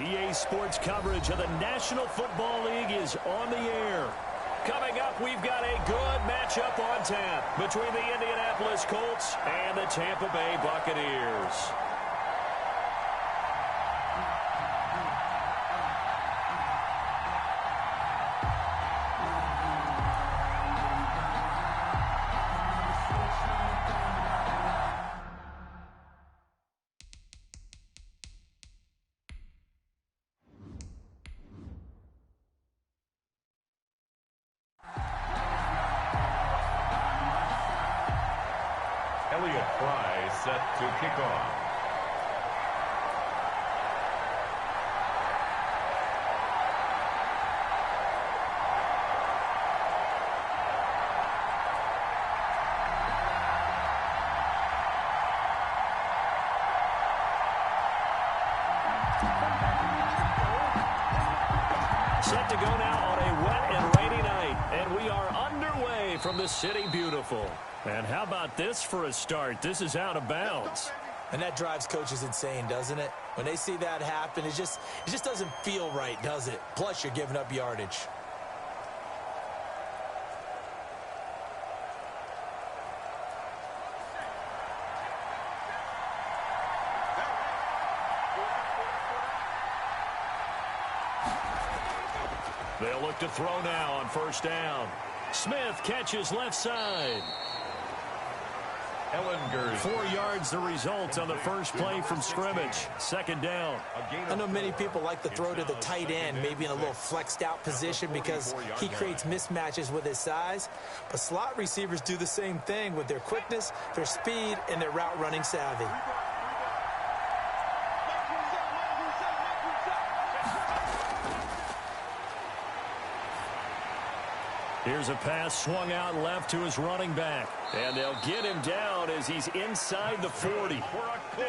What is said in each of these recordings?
EA Sports coverage of the National Football League is on the air. Coming up, we've got a good matchup on tap between the Indianapolis Colts and the Tampa Bay Buccaneers. Set to kick off. Set to go now on a wet and rainy night, and we are underway from the City Beautiful. And how about this for a start? This is out of bounds. And that drives coaches insane, doesn't it? When they see that happen, it just doesn't feel right, does it? Plus, you're giving up yardage. They'll look to throw now on first down. Smith catches left side. 4 yards the result on the first play from scrimmage. Second down. I know many people like to throw to the tight end, maybe in a little flexed out position because he creates mismatches with his size. But slot receivers do the same thing with their quickness, their speed, and their route running savvy. Here's a pass swung out left to his running back. And they'll get him down as he's inside the 40.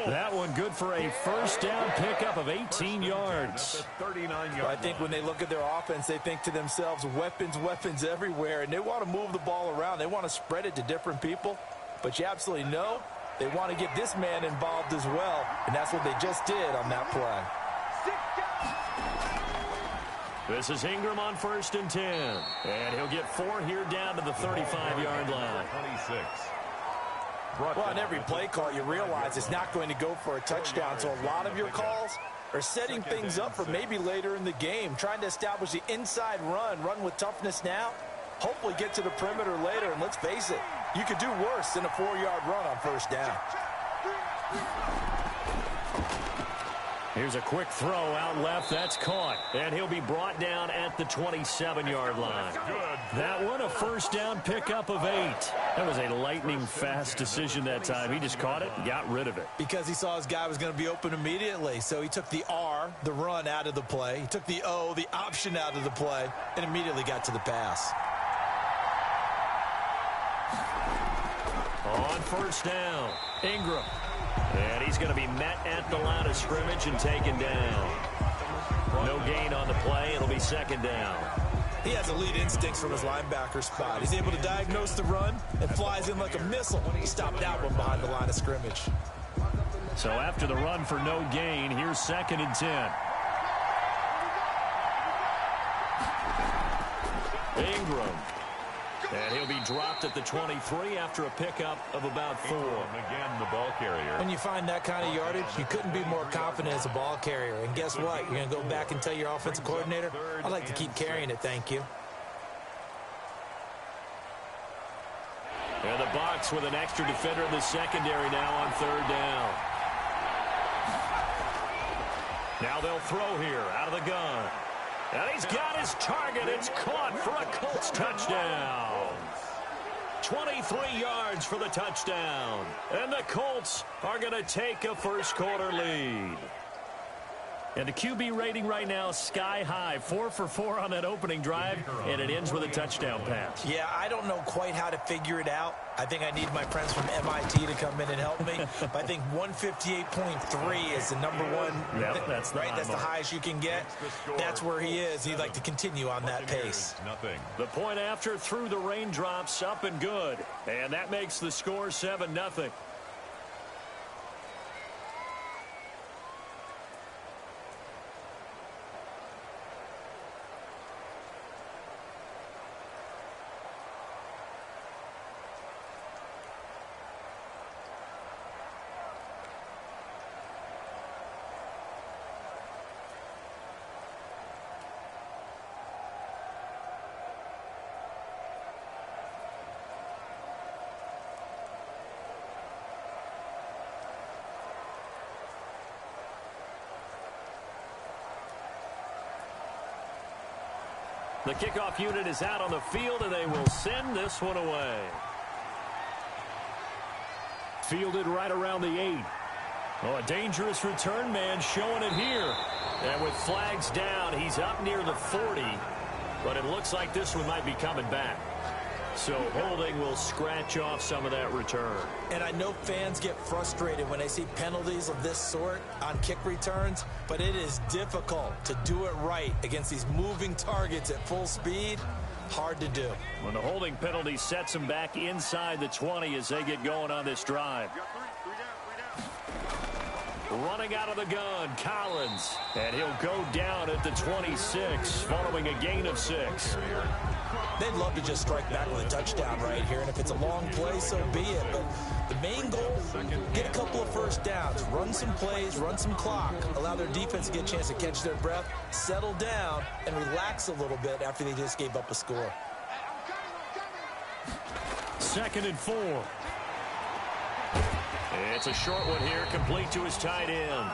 That one good for a first down pickup of 18 yards. Well, I think when they look at their offense, they think to themselves, weapons everywhere. And they want to move the ball around. They want to spread it to different people. But you absolutely know they want to get this man involved as well. And that's what they just did on that play. This is Ingram on 1st and 10. And he'll get 4 here down to the 35-yard line. 26. Well, on every play call, you realize it's not going to go for a touchdown. So a lot of your calls are setting things up for maybe later in the game, trying to establish the inside run with toughness now, hopefully get to the perimeter later. And let's face it, you could do worse than a 4-yard run on first down. Here's a quick throw out left. That's caught. And he'll be brought down at the 27-yard line. That one, a first down pickup of 8. That was a lightning-fast decision that time. He just caught it and got rid of it. Because he saw his guy was going to be open immediately. So he took the R, the run, out of the play. He took the O, the option, out of the play, and immediately got to the pass. On first down, Ingram. And he's going to be met at the line of scrimmage and taken down. No gain on the play. It'll be second down. He has elite instincts from his linebacker spot. He's able to diagnose the run and flies in like a missile. He stopped that one behind the line of scrimmage. So after the run for no gain, here's 2nd and 10. Ingram. And he'll be dropped at the 23 after a pickup of about 4. Again, the ball carrier. When you find that kind of yardage, you couldn't be more confident as a ball carrier. And guess what? You're going to go back and tell your offensive coordinator, I'd like to keep carrying it, thank you. And the Bucs with an extra defender in the secondary now on 3rd down. Now they'll throw here out of the gun. And he's got his target. It's caught for a Colts touchdown. 23 yards for the touchdown. And the Colts are going to take a first quarter lead. And the QB rating right now sky high. 4 for 4 on that opening drive, and it ends with a touchdown pass. Yeah, I don't know quite how to figure it out. I think I need my friends from MIT to come in and help me. But I think 158.3 is the number one. Yep, that's the right. That's the highest you can get. That's where he is. He'd like to continue on that pace. Nothing. The point after through the raindrops, up and good. And that makes the score 7-0. The kickoff unit is out on the field, and they will send this one away. Fielded right around the 8. Oh, a dangerous return man showing it here. And with flags down, he's up near the 40. But it looks like this one might be coming back. So holding will scratch off some of that return. And I know fans get frustrated when they see penalties of this sort on kick returns, but it is difficult to do it right against these moving targets at full speed. Hard to do. When the holding penalty sets them back inside the 20 as they get going on this drive. Running out of the gun, Collins. And he'll go down at the 26 following a gain of 6. They'd love to just strike back with a touchdown right here, and if it's a long play, so be it. But the main goal, get a couple of first downs, run some plays, run some clock, allow their defense to get a chance to catch their breath, settle down, and relax a little bit after they just gave up a score. 2nd and 4. It's a short one here, complete to his tight end.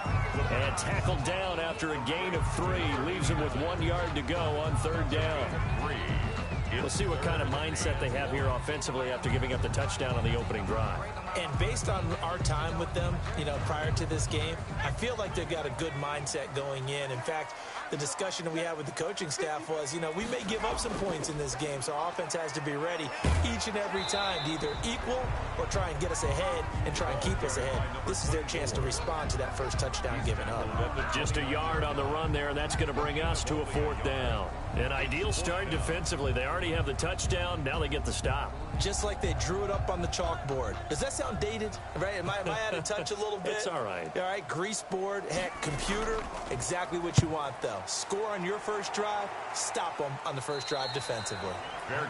And tackled down after a gain of 3. Leaves him with 1 yard to go on 3rd down. We'll see what kind of mindset they have here offensively after giving up the touchdown on the opening drive. And based on our time with them, prior to this game, I feel like they've got a good mindset going in. In fact, the discussion that we had with the coaching staff was, we may give up some points in this game, so our offense has to be ready each and every time to either equal or try and get us ahead and try and keep us ahead. This is their chance to respond to that first touchdown given up. Just a yard on the run there, and that's going to bring us to a 4th down. An ideal start defensively. They already have the touchdown. Now they get the stop. Just like they drew it up on the chalkboard. Does that sound dated? Right? Am I out of touch a little bit? It's all right. All right, grease board, heck, computer, exactly what you want, though. Score on your first drive, stop them on the first drive defensively.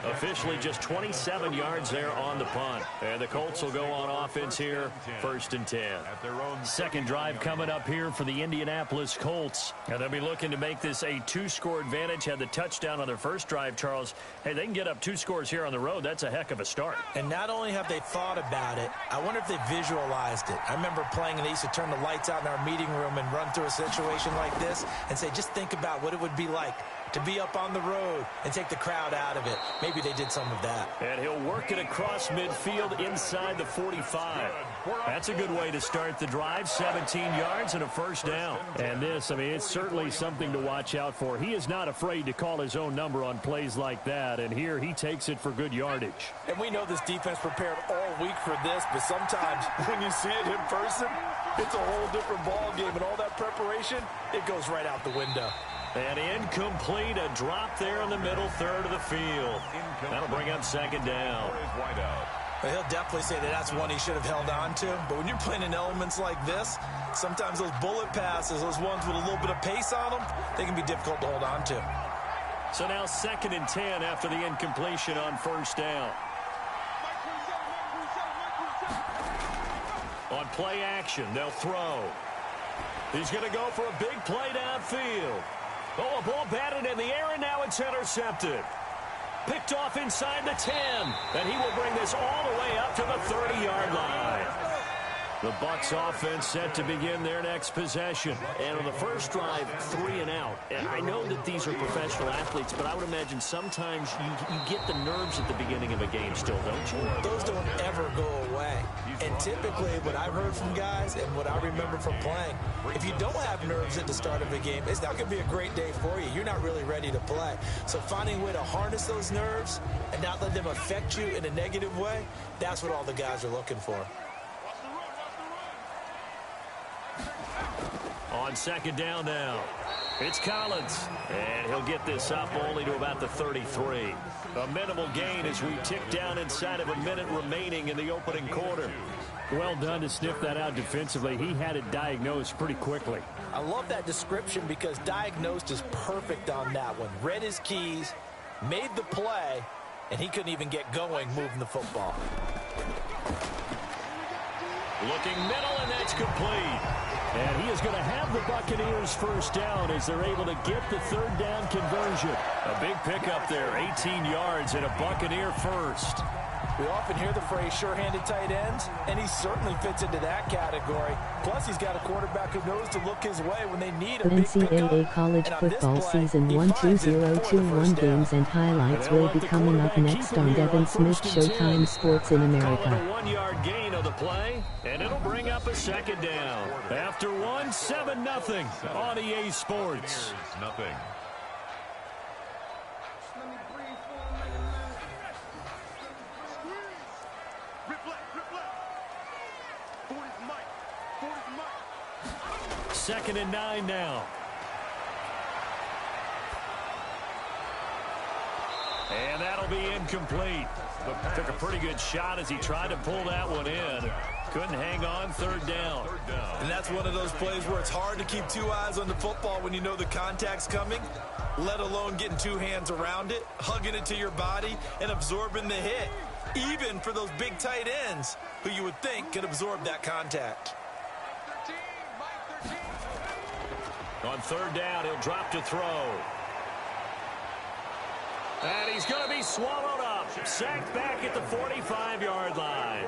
Officially just 27 yards there on the punt. And the Colts will go on offense here, 1st and 10. Second drive coming up here for the Indianapolis Colts. And they'll be looking to make this a 2-score advantage. Had the touchdown on their first drive, Charles. Hey, they can get up 2 scores here on the road. That's a heck of a start. And not only have they thought about it, I wonder if they visualized it. I remember playing, and they used to turn the lights out in our meeting room and run through a situation like this and say, just think about what it would be like to be up on the road and take the crowd out of it. Maybe they did some of that. And he'll work it across midfield inside the 45. That's a good way to start the drive. 17 yards and a 1st down. And this, it's certainly something to watch out for. He is not afraid to call his own number on plays like that. And here he takes it for good yardage. And we know this defense prepared all week for this, but sometimes when you see it in person, it's a whole different ball game. And all that preparation, it goes right out the window. And incomplete, a drop there in the middle third of the field. That'll bring up 2nd down. Well, he'll definitely say that that's one he should have held on to. But when you're playing in elements like this, sometimes those bullet passes, those ones with a little bit of pace on them, they can be difficult to hold on to. So now 2nd and 10 after the incompletion on 1st down. On play action, they'll throw. He's going to go for a big play downfield. Oh, a ball batted in the air, and now it's intercepted. Picked off inside the 10. And he will bring this all the way up to the 30-yard line. The Bucs offense set to begin their next possession. And on the first drive, 3 and out. And I know that these are professional athletes, but I would imagine sometimes you get the nerves at the beginning of a game still, don't you? Those don't ever go away. And typically what I've heard from guys and what I remember from playing, if you don't have nerves at the start of a game, it's not going to be a great day for you. You're not really ready to play. So finding a way to harness those nerves and not let them affect you in a negative way, that's what all the guys are looking for. On 2nd down now, it's Collins, and he'll get this up only to about the 33. A minimal gain as we tick down inside of a minute remaining in the opening quarter. Well done to sniff that out defensively. He had it diagnosed pretty quickly. I love that description because diagnosed is perfect on that one. Read his keys, made the play, and he couldn't even get going moving the football. Looking middle, and that's complete. And he is going to have the Buccaneers first down as they're able to get the 3rd down conversion. A big pickup there, 18 yards and a Buccaneer first. We often hear the phrase sure-handed tight ends, and he certainly fits into that category. Plus, he's got a quarterback who knows to look his way when they need a big pickup. NCAA college football season 12021 games and highlights will be coming up next on Devin Smith Showtime Sports in America. A 1-yard gain of the play, and it'll bring up a second down. After 7-0 on EA Sports. Nothing. Second and 9 now. And that'll be incomplete. Took a pretty good shot as he tried to pull that one in. Couldn't hang on. Third down. And that's one of those plays where it's hard to keep two eyes on the football when you know the contact's coming, let alone getting two hands around it, hugging it to your body, and absorbing the hit. Even for those big tight ends who you would think could absorb that contact. On third down, he'll drop to throw. And he's going to be swallowed up. Sacked back at the 45-yard line.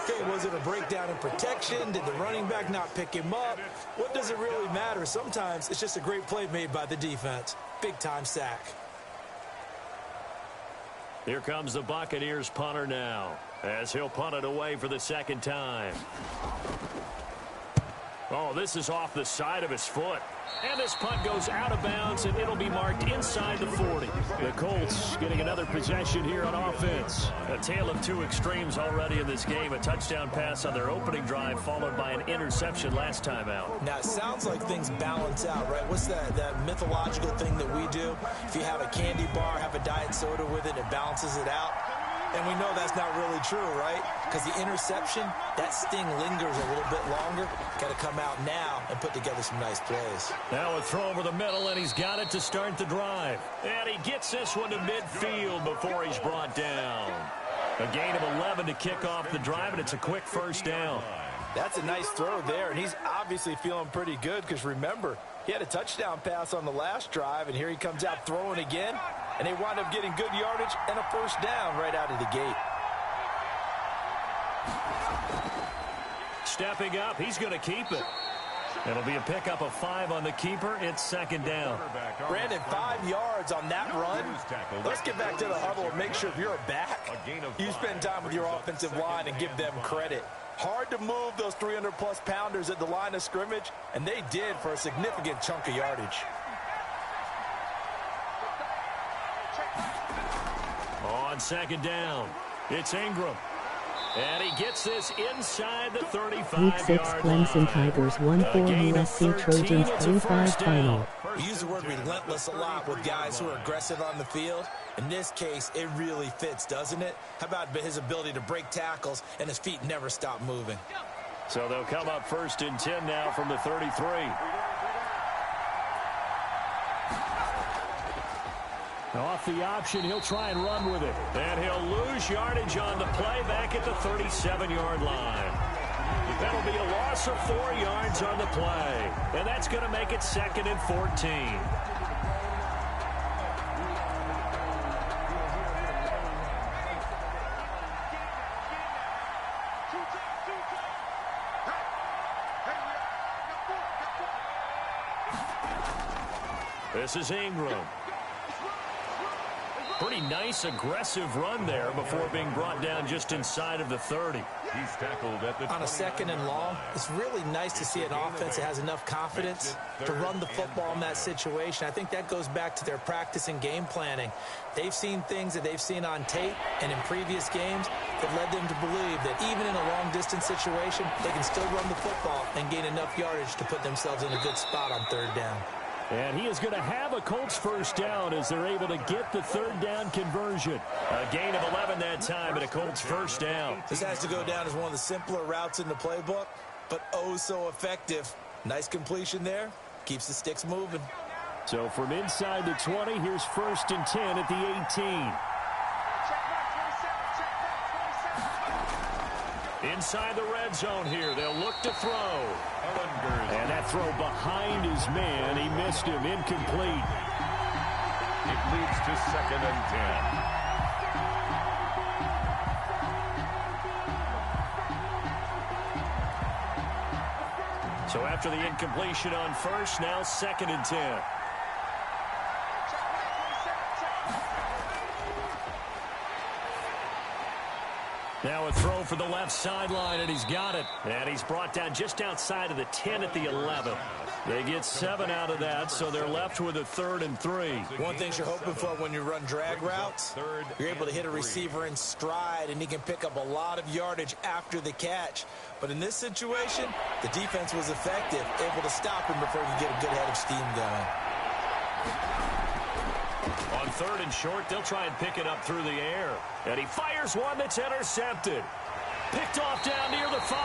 Okay, was it a breakdown in protection? Did the running back not pick him up? What does it really matter? Sometimes it's just a great play made by the defense. Big-time sack. Here comes the Buccaneers punter now, as he'll punt it away for the second time. Oh, this is off the side of his foot. And this punt goes out of bounds, and it'll be marked inside the 40. The Colts getting another possession here on offense. A tale of two extremes already in this game. A touchdown pass on their opening drive, followed by an interception last time out. Now, it sounds like things balance out, right? What's that mythological thing that we do? If you have a candy bar, have a diet soda with it, it balances it out. And we know that's not really true, right? Because the interception, that sting lingers a little bit longer. Got to come out now and put together some nice plays. Now a throw over the middle, and he's got it to start the drive. And he gets this one to midfield before he's brought down. A gain of 11 to kick off the drive, and it's a quick first down. That's a nice throw there, and he's obviously feeling pretty good because, remember, he had a touchdown pass on the last drive, and here he comes out throwing again, and they wind up getting good yardage and a first down right out of the gate. Stepping up, he's going to keep it. It'll be a pickup of 5 on the keeper. It's second down. Brandon, 5 yards on that run. Let's get back to the huddle and make sure if you're a back, you spend time with your offensive line and give them credit. Hard to move those 300-plus pounders at the line of scrimmage, and they did for a significant chunk of yardage. On second down, it's Ingram. And he gets this inside the 35-yard Week 6 Clemson Tigers 1-4 USC Trojans 3-5 final. We use the word relentless a lot with guys who are aggressive on the field. In this case, it really fits, doesn't it? How about his ability to break tackles and his feet never stop moving? So they'll come up first and 10 now from the 33. Off the option, he'll try and run with it. And he'll lose yardage on the play back at the 37-yard line. That'll be a loss of 4 yards on the play. And that's going to make it 2nd and 14. This is Ingram. Pretty nice, aggressive run there before being brought down just inside of the 30. He's tackled at the on a 2nd and long. It's really nice to see an offense that has enough confidence to run the football in that situation. I think that goes back to their practice and game planning. They've seen things that they've seen on tape and in previous games that led them to believe that even in a long-distance situation, they can still run the football and gain enough yardage to put themselves in a good spot on 3rd down. And he is going to have a Colts first down as they're able to get the 3rd down conversion. A gain of 11 that time and a Colts first down. This has to go down as one of the simpler routes in the playbook, but oh so effective. Nice completion there. Keeps the sticks moving. So from inside the 20, here's 1st and 10 at the 18. Inside the red zone here. They'll look to throw. And that throw behind his man. He missed him. Incomplete. It leads to 2nd and 10. So after the incompletion on first, now 2nd and 10. Now a throw for the left sideline, and he's got it. And he's brought down just outside of the 10 at the 11. They get 7 out of that, so they're left with a 3rd and 3. One thing you're hoping for when you run drag routes, you're able to hit a receiver in stride, and he can pick up a lot of yardage after the catch. But in this situation, the defense was effective, able to stop him before he could get a good head of steam going. On 3rd and short, they'll try and pick it up through the air. And he fires one that's intercepted. Picked off down near the 5.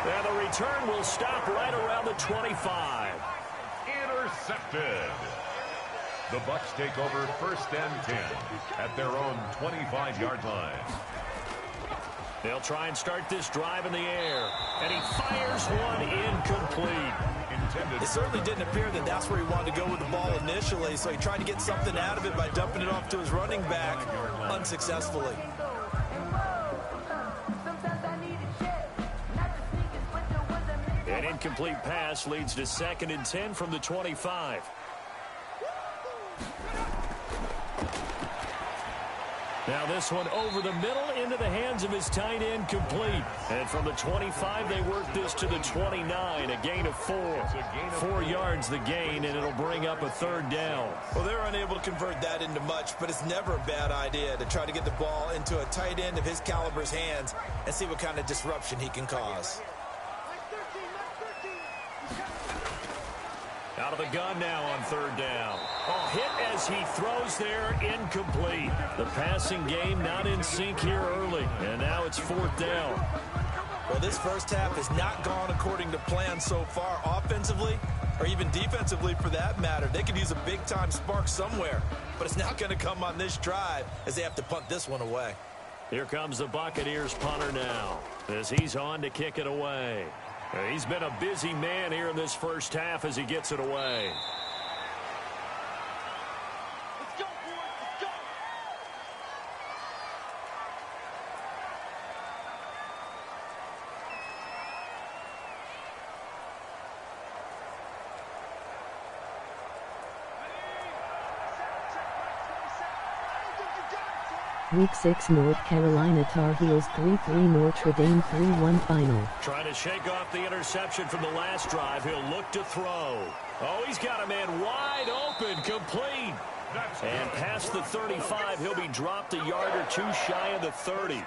And the return will stop right around the 25. Intercepted. The Bucs take over 1st and 10 at their own 25-yard line. They'll try and start this drive in the air. And he fires one incomplete. It certainly didn't appear that that's where he wanted to go with the ball initially, so he tried to get something out of it by dumping it off to his running back unsuccessfully. An incomplete pass leads to 2nd and 10 from the 25. Now this one over the middle into the hands of his tight end, complete. And from the 25, they work this to the 29, a gain of 4. 4 yards the gain, and it'll bring up a 3rd down. Well, they're unable to convert that into much, but it's never a bad idea to try to get the ball into a tight end of his caliber's hands and see what kind of disruption he can cause. Out of the gun now on 3rd down. Oh, hit as he throws there, incomplete. The passing game not in sync here early, and now it's 4th down. Well, this first half has not gone according to plan so far offensively, or even defensively for that matter. They could use a big-time spark somewhere, but it's not going to come on this drive as they have to punt this one away. Here comes the Buccaneers punter now as he's on to kick it away. He's been a busy man here in this first half as he gets it away. Let's go, boys. Let's go. Week 6 North Carolina Tar Heels 3-3 Notre Dame 3-1 final. Trying to shake off the interception from the last drive. He'll look to throw. Oh, he's got a man wide open, complete. And past the 35, he'll be dropped a yard or two shy of the 30.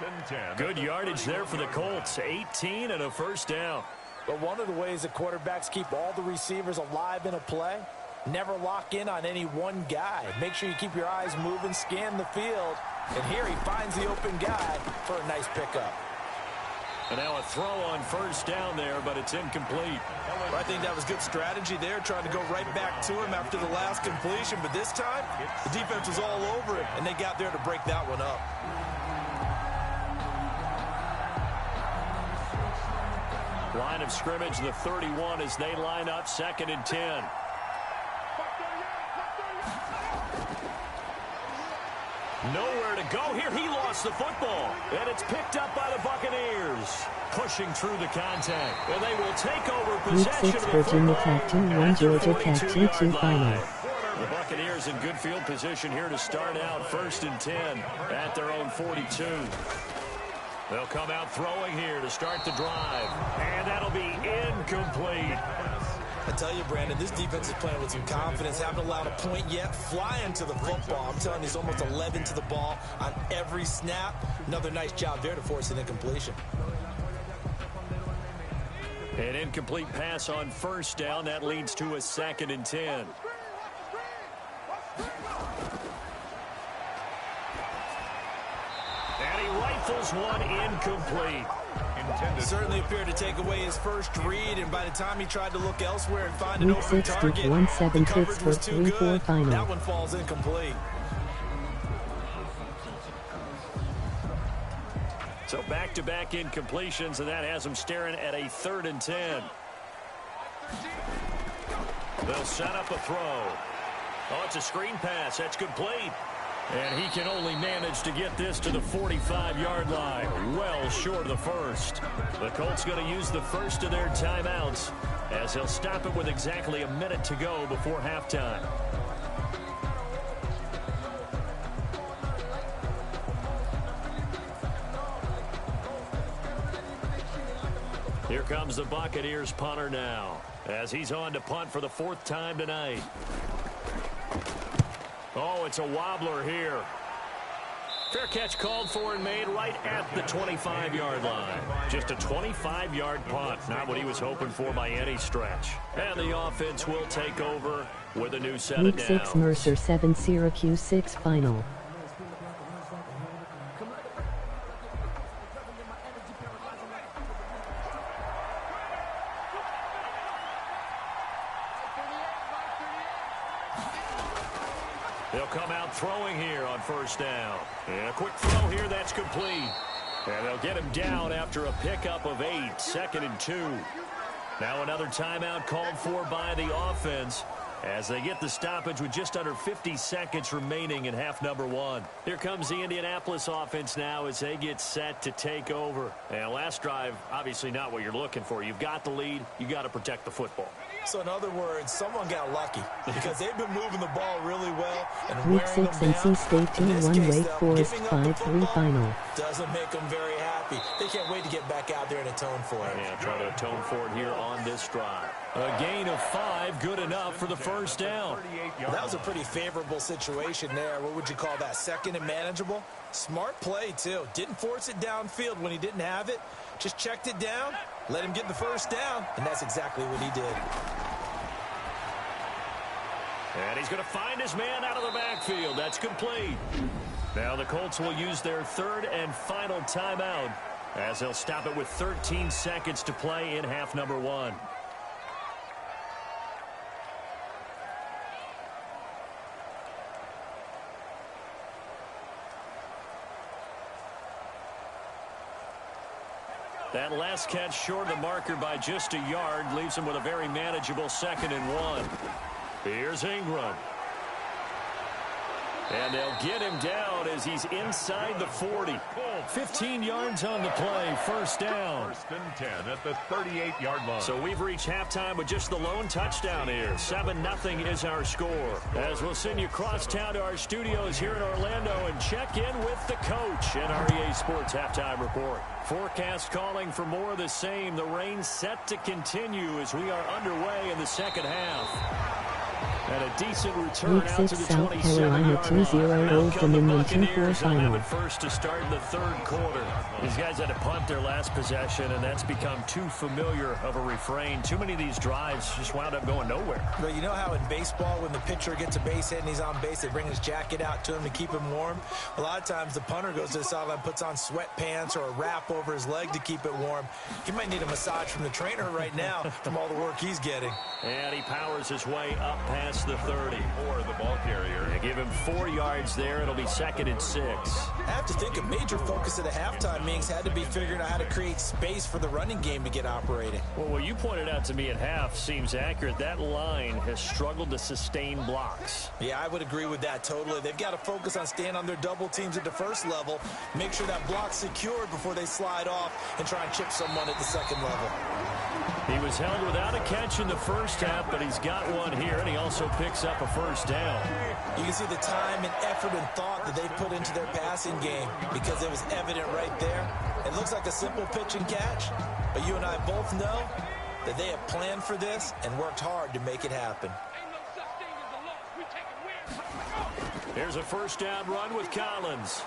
Good yardage there for the Colts. 18 and a 1st down. But one of the ways that quarterbacks keep all the receivers alive in a play, never lock in on any one guy. Make sure you keep your eyes moving, scan the field. And here he finds the open guy for a nice pickup. And now a throw on 1st down there, but it's incomplete. Well, I think that was good strategy there, trying to go right back to him after the last completion. But this time, the defense was all over it, and they got there to break that one up. Line of scrimmage, the 31, as they line up 2nd and 10. Nowhere to go here. He lost the football. And it's picked up by the Buccaneers. Pushing through the contact. And they will take over possession. Week 6 Virginia Tech 2-1 Georgia Tech 2-2 final. The Buccaneers in good field position here to start out 1st and 10 at their own 42. They'll come out throwing here to start the drive. And that'll be incomplete. I tell you, Brandon, this defense is playing with some confidence. Haven't allowed a point yet. Flying to the football. I'm telling you, he's almost 11 to the ball on every snap. Another nice job there to force an incompletion. An incomplete pass on 1st down. That leads to a 2nd and 10. And he rifles one incomplete. Certainly appeared to take away his first read, and by the time he tried to look elsewhere and find an Week open 6 target, Duke 1-7 the coverage was too Pittsburgh 3-4 good. final. That one falls incomplete. So back-to-back incompletions, and that has them staring at a 3rd and 10. They'll set up a throw. Oh, it's a screen pass. That's complete. And he can only manage to get this to the 45-yard line, well short of the first. The Colts going to use the first of their timeouts as he'll stop it with exactly a minute to go before halftime. Here comes the Buccaneers punter now as he's on to punt for the 4th time tonight. Oh, it's a wobbler here. Fair catch called for and made right at the 25-yard line. Just a 25-yard punt, not what he was hoping for by any stretch. And the offense will take over with a new set of downs. Week 6 Mercer 7 Syracuse 6 final. They'll come out throwing here on 1st down. And a quick throw here, that's complete. And they'll get him down after a pickup of 8, 2nd and 2. Now another timeout called for by the offense as they get the stoppage with just under 50 seconds remaining in half number 1. Here comes the Indianapolis offense now as they get set to take over. And last drive, obviously not what you're looking for. You've got the lead. You've got to protect the football. So in other words, someone got lucky because they've been moving the ball really well. And Week 6 NC State 2-1 Wake Forest 5-3 final. Doesn't make them very happy. They can't wait to get back out there and atone for it. Yeah, try to atone for it here on this drive. A gain of 5, good enough for the 1st down. That was a pretty favorable situation there. What would you call that? 2nd and manageable? Smart play, too. Didn't force it downfield when he didn't have it. Just checked it down, let him get the 1st down, and that's exactly what he did. And he's going to find his man out of the backfield. That's complete. Now the Colts will use their 3rd and final timeout as they'll stop it with 13 seconds to play in half number 1. That last catch short of the marker by just a yard leaves him with a very manageable 2nd and 1. Here's Ingram. And they'll get him down as he's inside the 40. 15 yards on the play, 1st down. 1st and 10 at the 38-yard line. So we've reached halftime with just the lone touchdown here. 7-0 is our score. As we'll send you cross town to our studios here in Orlando and check in with the coach at REA Sports Halftime Report. Forecast calling for more of the same. The rain set to continue as we are underway in the 2nd half. And a decent return Week out 6 to the South Carolina 2-0 Old Dominion 2-4 final. First to start in the 3rd quarter. These guys had to punt their last possession, and that's become too familiar of a refrain. Too many of these drives just wound up going nowhere. But you know how in baseball, when the pitcher gets a base hit and he's on base, they bring his jacket out to him to keep him warm? A lot of times the punter goes to the sideline, puts on sweatpants or a wrap over his leg to keep it warm. He might need a massage from the trainer right now from all the work he's getting. And he powers his way up past the 30. Or the ball carrier. They give him 4 yards there. It'll be 2nd and 6. I have to think a major focus of the halftime meetings had to be figuring out how to create space for the running game to get operating. Well, what you pointed out to me at half seems accurate. That line has struggled to sustain blocks. Yeah, I would agree with that totally. They've got to focus on staying on their double teams at the 1st level, make sure that block's secured before they slide off and try and chip someone at the 2nd level. He was held without a catch in the 1st half, but he's got one here, and he also picks up a 1st down. You can see the time and effort and thought that they put into their passing game because it was evident right there. It looks like a simple pitch and catch, but you and I both know that they have planned for this and worked hard to make it happen. Here's a 1st down run with Collins.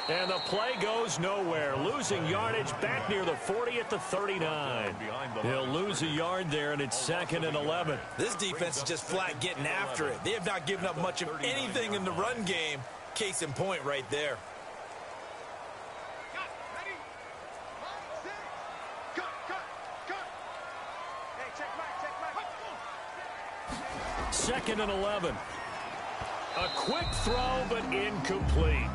And the play goes nowhere. Losing yardage back near the 40 at the 39. He'll lose a yard there, and it's 2nd and 11. This defense is just flat getting after it. They have not given up much of anything in the run game. Case in point right there. Second and 11. A quick throw, but incomplete.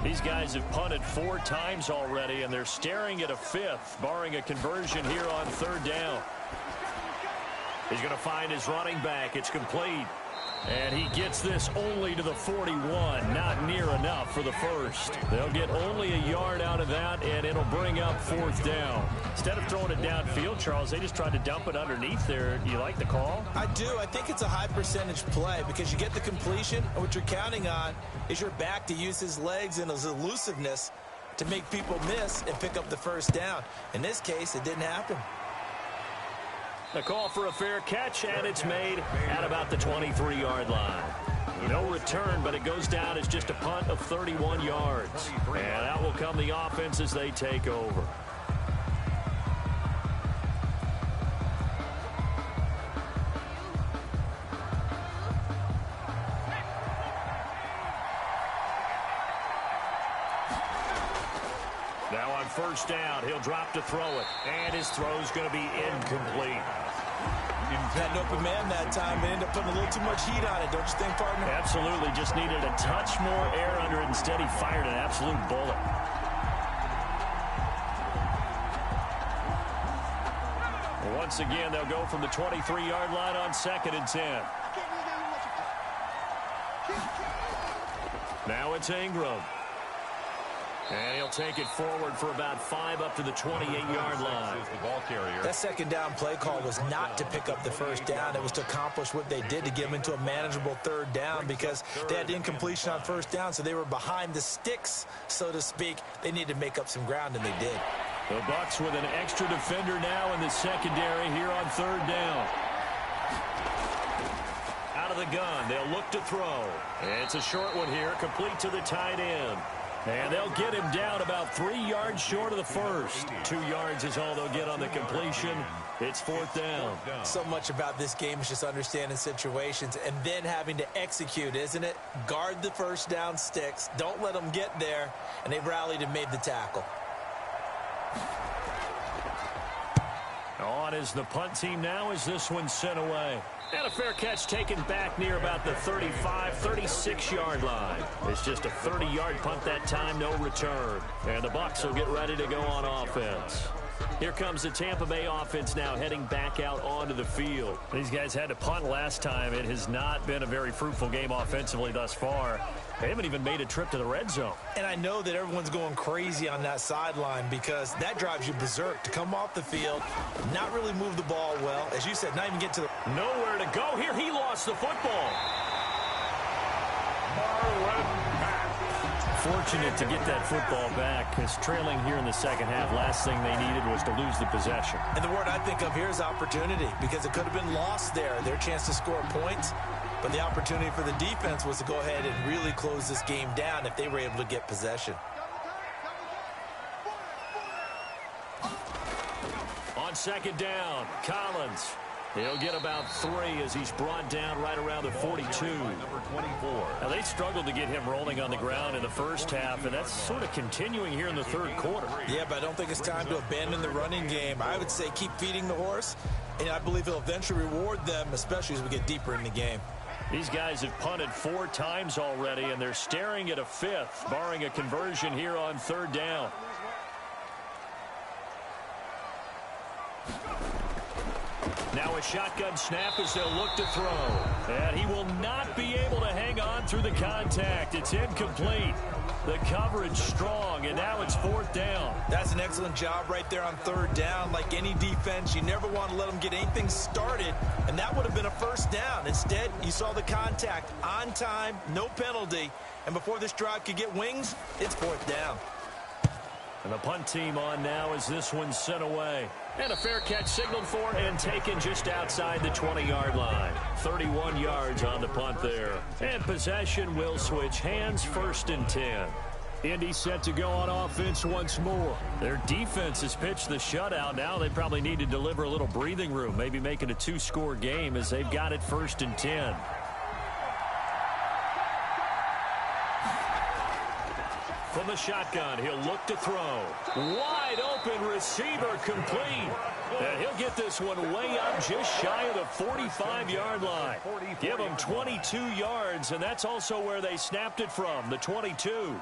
These guys have punted 4 times already, and they're staring at a 5th, barring a conversion here on 3rd down. He's going to find his running back. It's complete. And he gets this only to the 41. Not near enough for the first. They'll get only a yard out of that, and it'll bring up 4th down. Instead of throwing it downfield, Charles, they just tried to dump it underneath there. Do you like the call? I do. I think it's a high percentage play because you get the completion, and what you're counting on is your back to use his legs and his elusiveness to make people miss and pick up the first down. In this case, it didn't happen. A call for a fair catch, and it's made at about the 23-yard line. No return, but it goes down as just a punt of 31 yards. And out will come the offense as they take over. Now on 1st down, he'll drop to throw it, and his throw's going to be incomplete. Had an open man that time, but ended up putting a little too much heat on it, don't you think, partner? Absolutely, just needed a touch more air under it. Instead, he fired an absolute bullet. Once again, they'll go from the 23-yard line on 2nd and 10. Now it's Ingram. And he'll take it forward for about 5 up to the 28-yard line. That 2nd down play call was not to pick up the first down. It was to accomplish what they did to get them into a manageable 3rd down because they had incompletion on 1st down, so they were behind the sticks, so to speak. They needed to make up some ground, and they did. The Bucs with an extra defender now in the secondary here on 3rd down. Out of the gun, they'll look to throw. It's a short one here, complete to the tight end. And they'll get him down about 3 yards short of the first. 2 yards is all they'll get on the completion. It's 4th down. So much about this game is just understanding situations and then having to execute, isn't it? Guard the first down sticks. Don't let them get there. And they rallied and made the tackle. On is the punt team now as this one's sent away. And a fair catch taken back near about the 35, 36-yard line. It's just a 30-yard punt that time, no return. And the Bucs will get ready to go on offense. Here comes the Tampa Bay offense now heading back out onto the field. These guys had to punt last time. It has not been a very fruitful game offensively thus far. They haven't even made a trip to the red zone. And I know that everyone's going crazy on that sideline because that drives you berserk to come off the field, not really move the ball well. As you said, not even get to the... Nowhere to go here. He lost the football. Fortunate to get that football back because trailing here in the second half, last thing they needed was to lose the possession. And the word I think of here is opportunity because it could have been lost there, their chance to score points. But the opportunity for the defense was to go ahead and really close this game down if they were able to get possession. On 2nd down, Collins. He'll get about 3 as he's brought down right around the 42. Number 24. Now, they struggled to get him rolling on the ground in the first half, and that's sort of continuing here in the 3rd quarter. Yeah, but I don't think it's time to abandon the running game. I would say keep feeding the horse, and I believe he'll eventually reward them, especially as we get deeper in the game. These guys have punted 4 times already, and they're staring at a 5th, barring a conversion here on 3rd down. Now a shotgun snap as they'll look to throw. And he will not be able to hang on through the contact. It's incomplete. The coverage strong, and now it's 4th down. That's an excellent job right there on 3rd down. Like any defense, you never want to let them get anything started, and that would have been a 1st down. Instead, you saw the contact on time, no penalty, and before this drive could get wings, it's 4th down. And the punt team on now as this one's sent away. And a fair catch signaled for and taken just outside the 20-yard line. 31 yards on the punt there. And possession will switch hands, 1st and 10. Indy set to go on offense once more. Their defense has pitched the shutout. Now they probably need to deliver a little breathing room, maybe make it a 2-score game as they've got it 1st and 10. From the shotgun, he'll look to throw. Wide open receiver complete. And he'll get this one way up just shy of the 45-yard line. Give him 22 yards, and that's also where they snapped it from, the 22.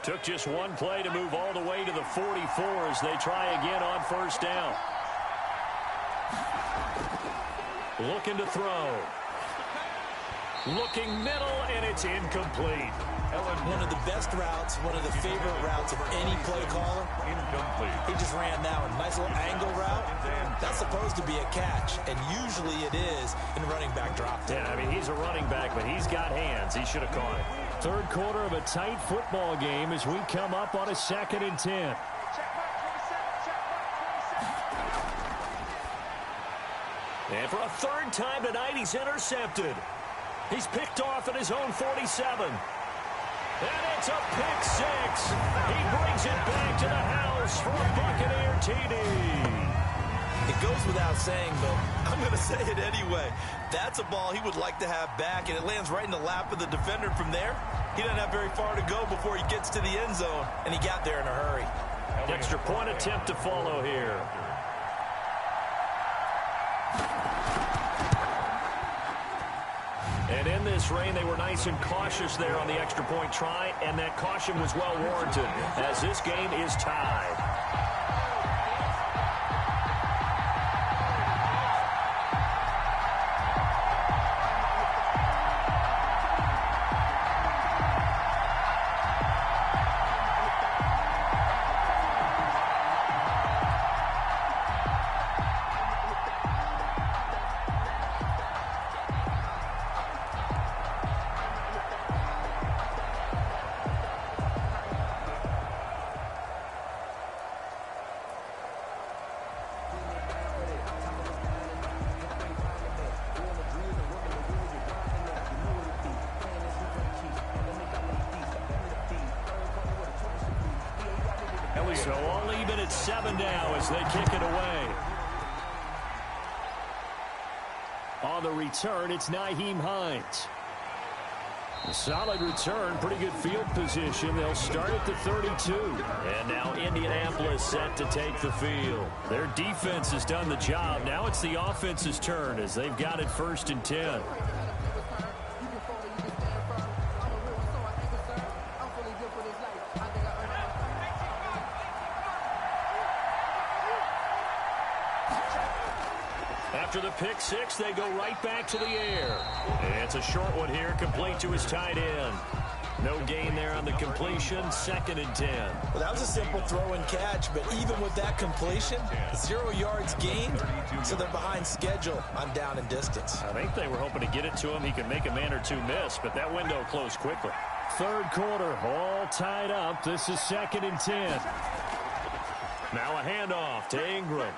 Took just one play to move all the way to the 44 as they try again on first down. Looking to throw. Looking middle, and it's incomplete. One of the best routes, one of the favorite routes of any play caller. Incomplete. He just ran that one. Nice little angle route. That's supposed to be a catch, and usually it is in running back drop. Yeah, I mean, he's a running back, but he's got hands. He should have caught it. Third quarter of a tight football game as we come up on a 2nd and 10. And for a third time tonight, he's intercepted. He's picked off at his own 47. And it's a pick six. He brings it back to the house for a Buccaneer TD. It goes without saying, but I'm going to say it anyway. That's a ball he would like to have back, and it lands right in the lap of the defender from there. He doesn't have very far to go before he gets to the end zone, and he got there in a hurry. Extra point attempt to follow here. And in this rain, they were nice and cautious there on the extra point try, and that caution was well warranted as this game is tied. So all even at 7 now as they kick it away. On the return, it's Nyheim Hines. A solid return, pretty good field position. They'll start at the 32. And now Indianapolis set to take the field. Their defense has done the job. Now it's the offense's turn as they've got it 1st and 10. After the pick six, they go right back to the air. And it's a short one here, complete to his tight end. No gain there on the completion, 2nd and 10. Well, that was a simple throw and catch, but even with that completion, 0 yards gained, so they're behind schedule on down and distance. I think they were hoping to get it to him. He could make a man or two miss, but that window closed quickly. Third quarter, all tied up. This is 2nd and 10. Now a handoff to Ingram.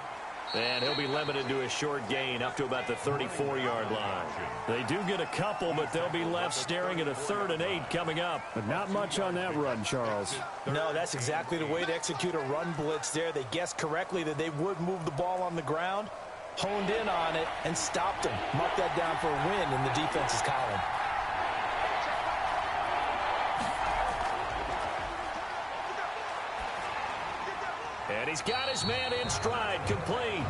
And he'll be limited to a short gain up to about the 34-yard line. They do get a couple, but they'll be left staring at a 3rd and 8 coming up. But not much on that run, Charles. No, that's exactly the way to execute a run blitz there. They guessed correctly that they would move the ball on the ground, honed in on it, and stopped them. Mark that down for a win in the defense's column. And he's got his man in stride, complete.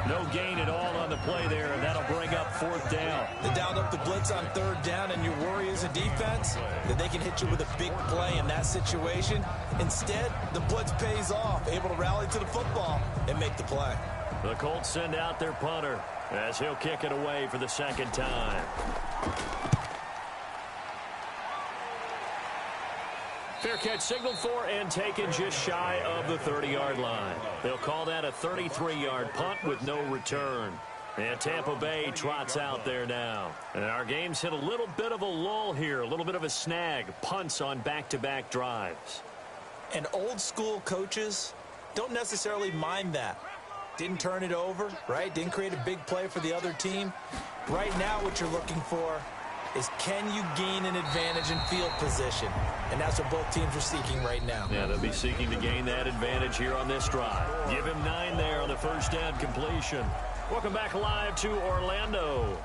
No gain at all on the play there, and that'll bring up 4th down. They dialed up the blitz on 3rd down, and your worry as a defense that they can hit you with a big play in that situation. Instead, the blitz pays off, able to rally to the football and make the play. The Colts send out their punter as he'll kick it away for the 2nd time. Fair catch signaled for and taken just shy of the 30-yard line. They'll call that a 33-yard punt with no return. And Tampa Bay trots out there now. And our game's hit a little bit of a lull here, a little bit of a snag. Punts on back-to-back drives. And old-school coaches don't necessarily mind that. Didn't turn it over, right? Didn't create a big play for the other team. Right now what you're looking for is can you gain an advantage in field position? And that's what both teams are seeking right now. Yeah, they'll be seeking to gain that advantage here on this drive. Give him 9 there on the 1st down completion. Welcome back live to Orlando.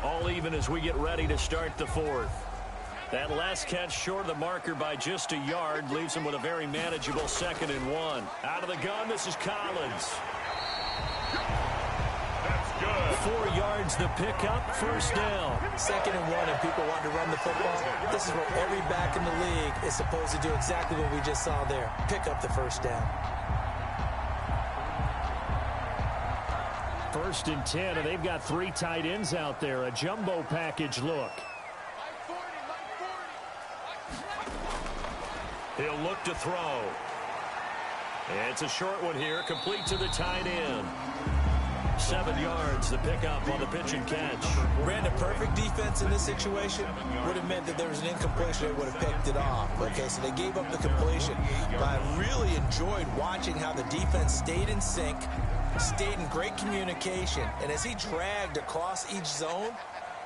All even as we get ready to start the 4th. That last catch short of the marker by just a yard leaves him with a very manageable 2nd and 1. Out of the gun, this is Collins. That's good. 4 yards the pickup, first down. 2nd and 1, and people want to run the football. This is what every back in the league is supposed to do, exactly what we just saw there. Pick up the first down. 1st and 10, and they've got 3 tight ends out there. A jumbo package look. He'll look to throw. It's a short one here, complete to the tight end. 7 yards, the pickup on the pitch and catch. Brandon, perfect defense in this situation would have meant that there was an incompletion. They would have picked it off. Okay, so they gave up the completion. But I really enjoyed watching how the defense stayed in sync, stayed in great communication. And as he dragged across each zone,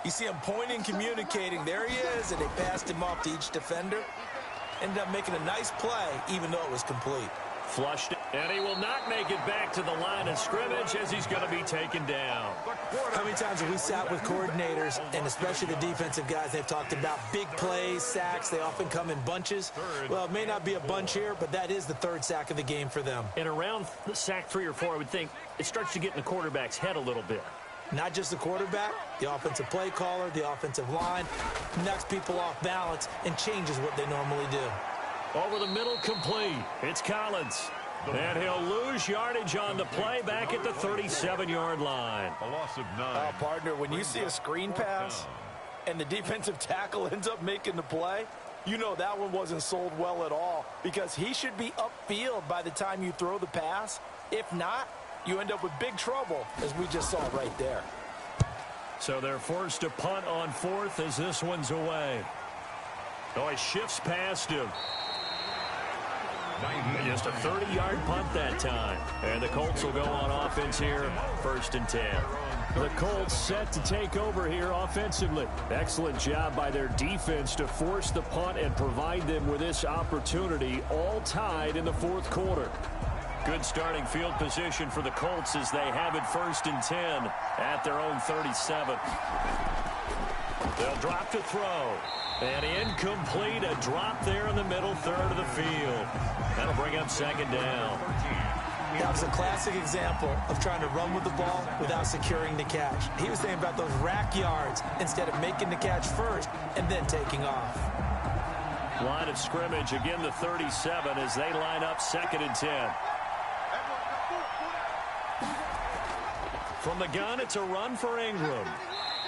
you see him pointing, communicating. There he is, and they passed him off to each defender. Ended up making a nice play, even though it was complete. Flushed, and he will not make it back to the line of scrimmage as he's going to be taken down. How many times have we sat with coordinators, and especially the defensive guys, they've talked about big plays, sacks. They often come in bunches. Well, it may not be a bunch here, but that is the 3rd sack of the game for them. And around sack 3 or 4, I would think it starts to get in the quarterback's head a little bit. Not just the quarterback, the offensive play caller, the offensive line, knocks people off balance and changes what they normally do. Over the middle, complete. It's Collins. And he'll lose yardage on the play back at the 37-yard line. A loss of 9. Partner, when you see a screen pass and the defensive tackle ends up making the play, you know that one wasn't sold well at all, because he should be upfield by the time you throw the pass. If not, you end up with big trouble, as we just saw right there. So they're forced to punt on 4th as this one's away. Oh, he shifts past him. Just a 30-yard punt that time. And the Colts will go on offense here, 1st and 10. The Colts set to take over here offensively. Excellent job by their defense to force the punt and provide them with this opportunity, all tied in the 4th quarter. Good starting field position for the Colts as they have it 1st and 10 at their own 37. They'll drop to throw. And incomplete, a drop there in the middle 3rd of the field. That'll bring up 2nd down. That was a classic example of trying to run with the ball without securing the catch. He was thinking about those rack yards instead of making the catch first and then taking off. Line of scrimmage, again the 37 as they line up 2nd and 10. From the gun, it's a run for Ingram.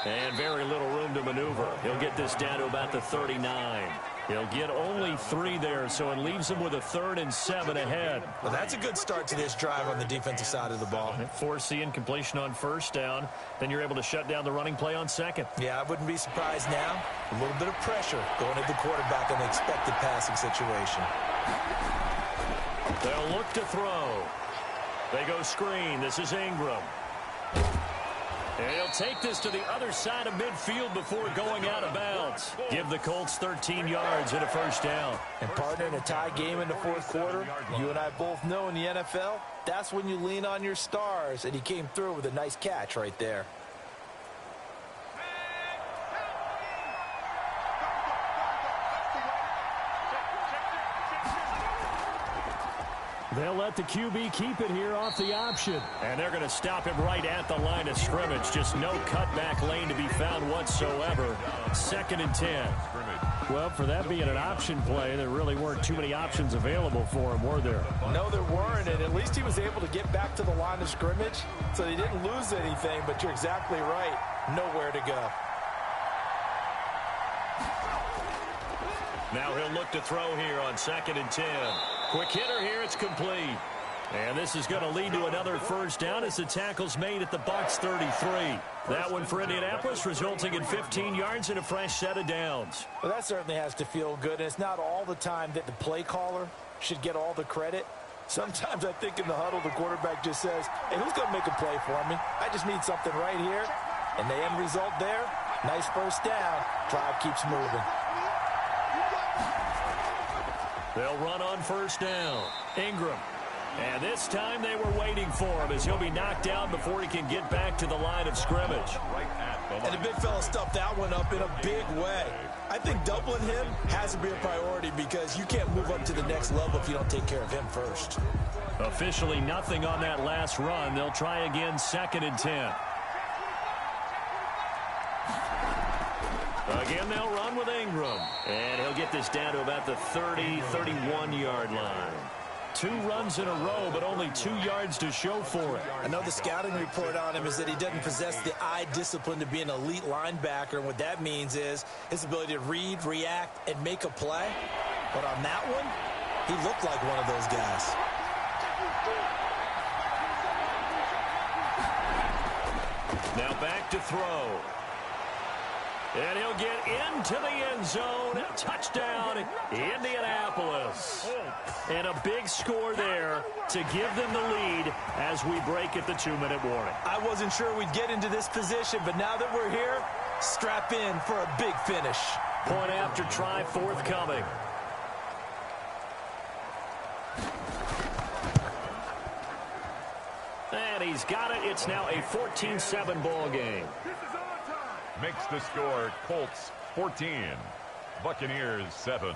And very little room to maneuver. He'll get this down to about the 39. He'll get only 3 there, so it leaves him with a 3rd and 7 ahead. Well, that's a good start to this drive on the defensive side of the ball. Force the incompletion on 1st down. Then you're able to shut down the running play on 2nd. Yeah, I wouldn't be surprised now. A little bit of pressure going at the quarterback in the expected passing situation. They'll look to throw. They go screen. This is Ingram. And he'll take this to the other side of midfield before going out of bounds. Give the Colts 13 yards and a 1st down. And partner, in a tie game in the 4th quarter, you and I both know in the NFL, that's when you lean on your stars. And he came through with a nice catch right there. They'll let the QB keep it here off the option. And they're going to stop him right at the line of scrimmage. Just no cutback lane to be found whatsoever. 2nd and 10. Well, for that being an option play, there really weren't too many options available for him, were there? No, there weren't, and at least he was able to get back to the line of scrimmage, so they didn't lose anything, but you're exactly right. Nowhere to go. Now he'll look to throw here on 2nd and 10. Quick hitter here, it's complete. And this is going to lead to another 1st down as the tackle's made at the Bucs 33. That one for Indianapolis, resulting in 15 yards and a fresh set of downs. Well, that certainly has to feel good, and it's not all the time that the play caller should get all the credit. Sometimes I think in the huddle, the quarterback just says, hey, who's going to make a play for me? I just need something right here. And the end result there, nice 1st down. Drive keeps moving. They'll run on 1st down. Ingram. And this time they were waiting for him as he'll be knocked down before he can get back to the line of scrimmage. And the big fella stuffed that one up in a big way. I think doubling him has to be a priority because you can't move up to the next level if you don't take care of him first. Officially nothing on that last run. They'll try again 2nd and 10. Again, they'll run with Ingram. And he'll get this down to about the 30, 31-yard line. 2 runs in a row, but only 2 yards to show for it. I know the scouting report on him is that he doesn't possess the eye discipline to be an elite linebacker. And what that means is his ability to read, react, and make a play. But on that one, he looked like one of those guys. Now back to throw. And he'll get into the end zone. Touchdown, Indianapolis. And a big score there to give them the lead as we break at the 2-minute warning. I wasn't sure we'd get into this position, but now that we're here, strap in for a big finish. Point after try forthcoming. And he's got it. It's now a 14-7 ball game. Makes the score Colts 14, Buccaneers 7.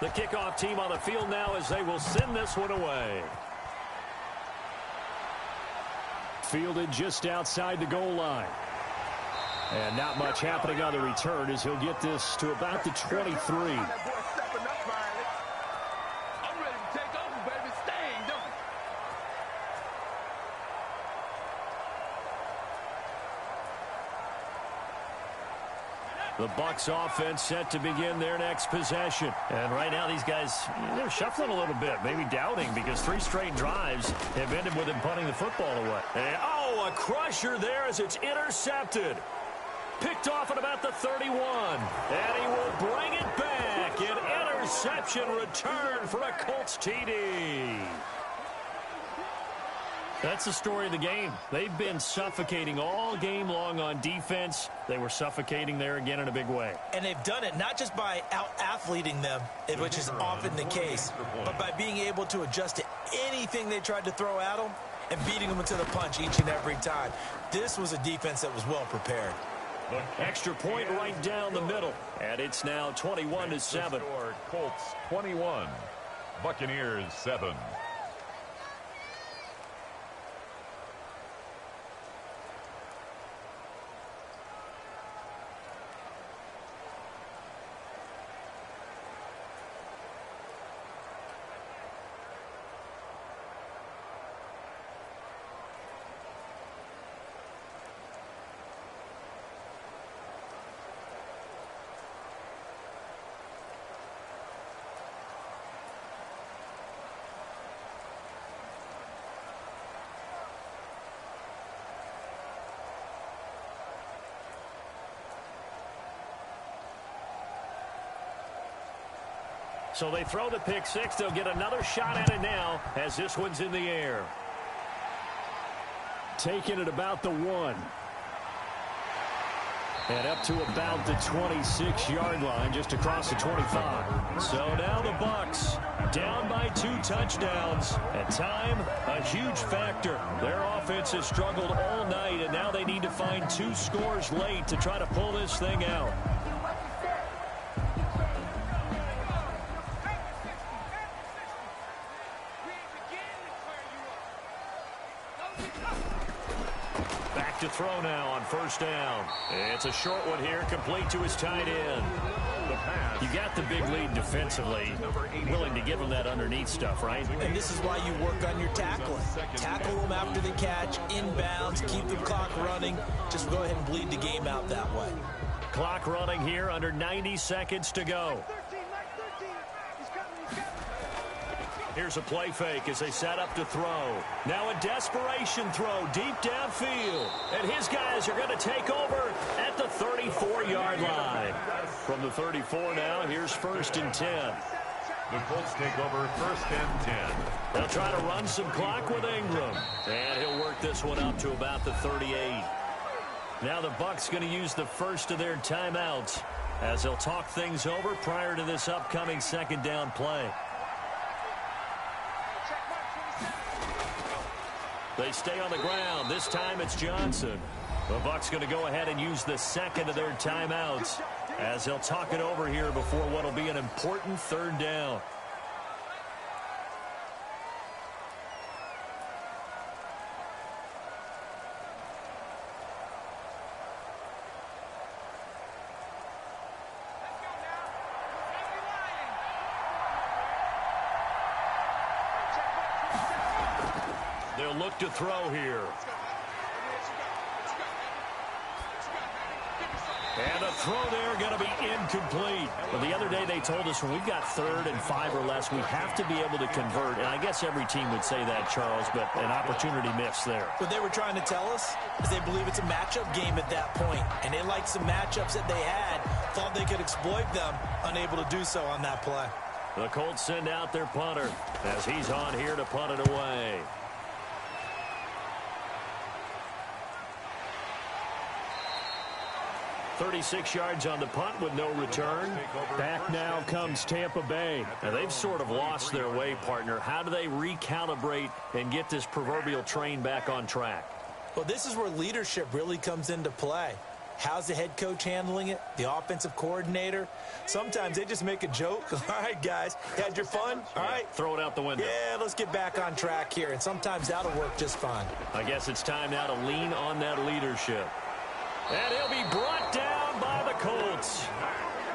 The kickoff team on the field now as they will send this one away. Fielded just outside the goal line. And not much happening on the return as he'll get this to about the 23. The Bucs offense set to begin their next possession. And right now these guys, they're shuffling a little bit, maybe doubting because 3 straight drives have ended with him punting the football away. And, a crusher there as it's intercepted. Picked off at about the 31. And he will bring it back. An interception return for a Colts TD. That's the story of the game. They've been suffocating all game long on defense. They were suffocating there again in a big way. And they've done it not just by out-athleting them, which is often the case, but by being able to adjust to anything they tried to throw at them and beating them into the punch each and every time. This was a defense that was well prepared. Extra point right down the middle. And it's now 21-7. Colts 21, Buccaneers 7. So they throw the pick six. They'll get another shot at it now as this one's in the air. Taking it about the 1. And up to about the 26-yard line, just across the 25. So now the Bucs down by 2 touchdowns. And time, a huge factor. Their offense has struggled all night, and now they need to find 2 scores late to try to pull this thing out. To throw now on first down. It's a short one here, complete to his tight end. You got the big lead defensively, willing to give him that underneath stuff, right? And this is why you work on your tackling. Tackle them after the catch, inbounds, keep the clock running. Just go ahead and bleed the game out that way. Clock running here, under 90 seconds to go. Here's a play fake as they set up to throw. Now a desperation throw deep downfield. And his guys are going to take over at the 34-yard line. From the 34 now, here's 1st and 10. The Colts take over 1st and 10. They'll try to run some clock with Ingram. And he'll work this one up to about the 38. Now the Bucs going to use the first of their timeouts as they'll talk things over prior to this upcoming 2nd down play. They stay on the ground. This time it's Johnson. The Bucs going to go ahead and use the 2nd of their timeouts as they'll talk it over here before what will be an important 3rd down. They'll look to throw here. And a throw there going to be incomplete. Well, the other day they told us when we've got 3rd and 5 or less, we have to be able to convert. And I guess every team would say that, Charles, but an opportunity missed there. What they were trying to tell us is they believe it's a matchup game at that point. And they liked some matchups that they had, thought they could exploit them, unable to do so on that play. The Colts send out their punter as he's on here to punt it away. 36 yards on the punt with no return. Back now comes Tampa Bay. Now they've sort of lost their way, partner. How do they recalibrate and get this proverbial train back on track? Well, this is where leadership really comes into play. How's the head coach handling it? The offensive coordinator? Sometimes they just make a joke. All right, guys, had your fun? All right. Throw it out the window. Yeah, let's get back on track here. And sometimes that'll work just fine. I guess it's time now to lean on that leadership. And he'll be brought down by the Colts.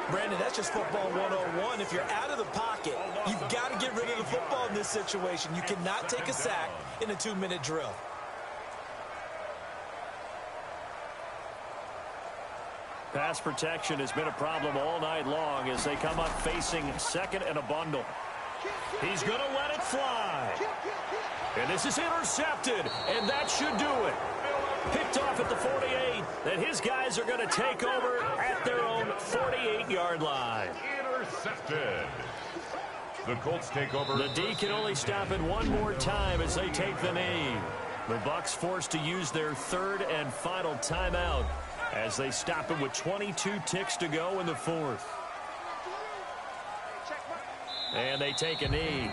Brandon, that's just football 101. If you're out of the pocket, you've got to get rid of the football in this situation. You cannot take a sack in a 2-minute drill. Pass protection has been a problem all night long as they come up facing 2nd and a bundle. He's going to let it fly. And this is intercepted, and that should do it. Picked off at the 48, then his guys are going to take over at their own 48-yard line. Intercepted. The Colts take over. The D can only stop it one more time as they take the knee. The Bucs forced to use their 3rd and final timeout as they stop it with 22 ticks to go in the 4th. And they take a knee.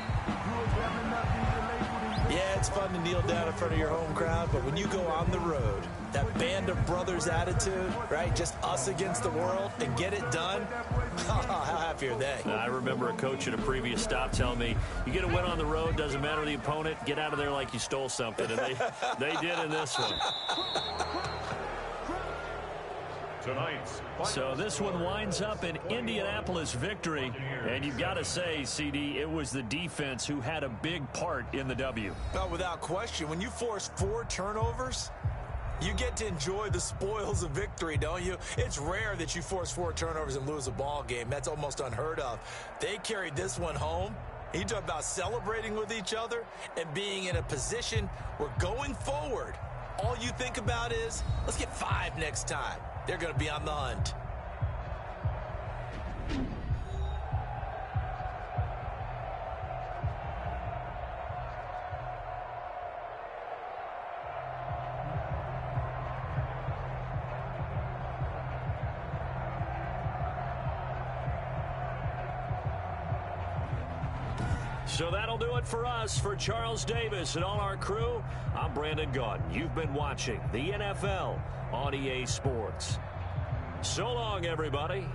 Yeah, it's fun to kneel down in front of your home crowd, but when you go on the road, that band of brothers attitude, right, just us against the world, and get it done, how happy are they? I remember a coach at a previous stop telling me, you get a win on the road, doesn't matter the opponent, get out of there like you stole something, and they did in this one. So this one winds up an Indianapolis victory, and you've got to say, CD, it was the defense who had a big part in the W. Oh, without question. When you force 4 turnovers, you get to enjoy the spoils of victory, don't you? It's rare that you force 4 turnovers and lose a ball game. That's almost unheard of. They carried this one home. You talk about celebrating with each other and being in a position where going forward, all you think about is, let's get 5 next time. They're going to be on the hunt. So that'll do it for us. For Charles Davis and all our crew, I'm Brandon Gaudin. You've been watching the NFL on EA Sports. So long, everybody.